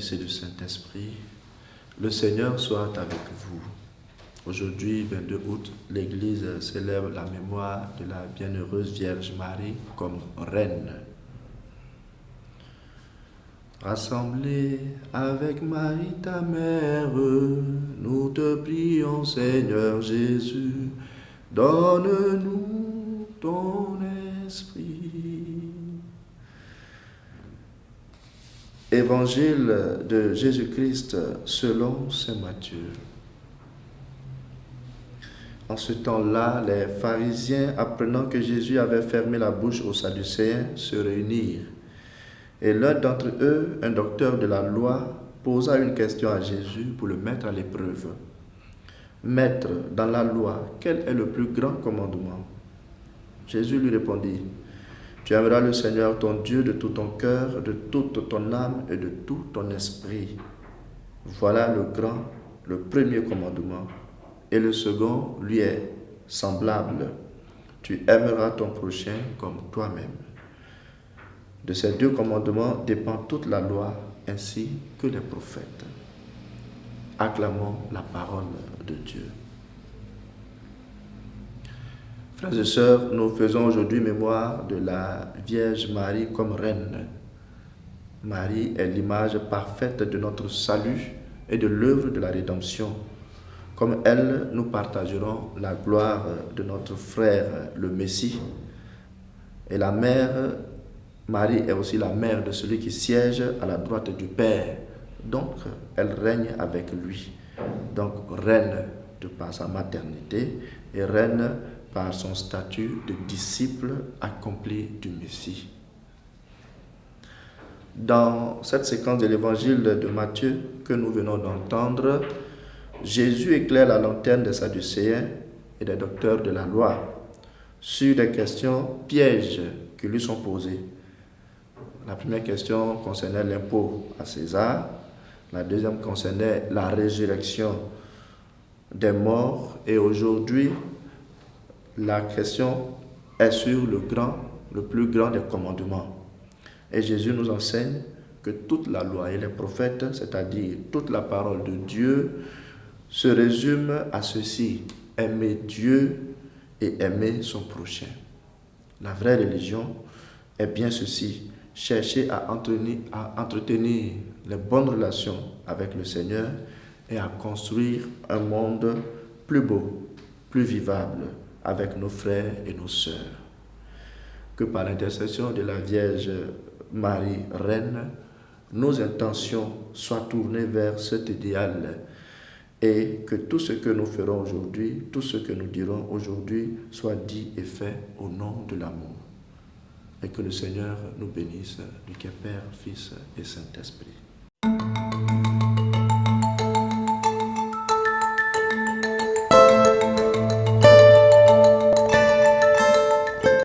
Fils et du Saint-Esprit, le Seigneur soit avec vous. Aujourd'hui, 22 août, l'Église célèbre la mémoire de la bienheureuse Vierge Marie comme reine. Rassemblés avec Marie ta mère, nous te prions Seigneur Jésus, donne-nous ton esprit. Évangile de Jésus-Christ selon saint Matthieu. En ce temps-là, les pharisiens, apprenant que Jésus avait fermé la bouche aux Sadducéens, se réunirent. Et l'un d'entre eux, un docteur de la loi, posa une question à Jésus pour le mettre à l'épreuve. « Maître, dans la loi, quel est le plus grand commandement ?» Jésus lui répondit, « Tu aimeras le Seigneur ton Dieu de tout ton cœur, de toute ton âme et de tout ton esprit. Voilà le premier commandement. Et le second lui est semblable. Tu aimeras ton prochain comme toi-même. De ces deux commandements dépend toute la loi ainsi que les prophètes. » Acclamons la parole de Dieu. Frères et sœurs, nous faisons aujourd'hui mémoire de la Vierge Marie comme reine. Marie est l'image parfaite de notre salut et de l'œuvre de la rédemption. Comme elle, nous partagerons la gloire de notre frère, le Messie. Et la mère, Marie est aussi la mère de celui qui siège à la droite du Père. Donc, elle règne avec lui. Donc, reine de par sa maternité et reine par son statut de disciple accompli du Messie. Dans cette séquence de l'évangile de Matthieu que nous venons d'entendre, Jésus éclaire la lanterne des Sadducéens et des docteurs de la loi sur des questions pièges qui lui sont posées. La première question concernait l'impôt à César, la deuxième concernait la résurrection des morts et aujourd'hui, la question est sur le plus grand des commandements. Et Jésus nous enseigne que toute la loi et les prophètes, c'est-à-dire toute la parole de Dieu, se résume à ceci: aimer Dieu et aimer son prochain. La vraie religion est bien ceci: chercher à entretenir les bonnes relations avec le Seigneur et à construire un monde plus beau, plus vivable avec nos frères et nos sœurs. Que par l'intercession de la Vierge Marie, Reine, nos intentions soient tournées vers cet idéal et que tout ce que nous ferons aujourd'hui, tout ce que nous dirons aujourd'hui soit dit et fait au nom de l'amour. Et que le Seigneur nous bénisse du Père, Fils et Saint-Esprit.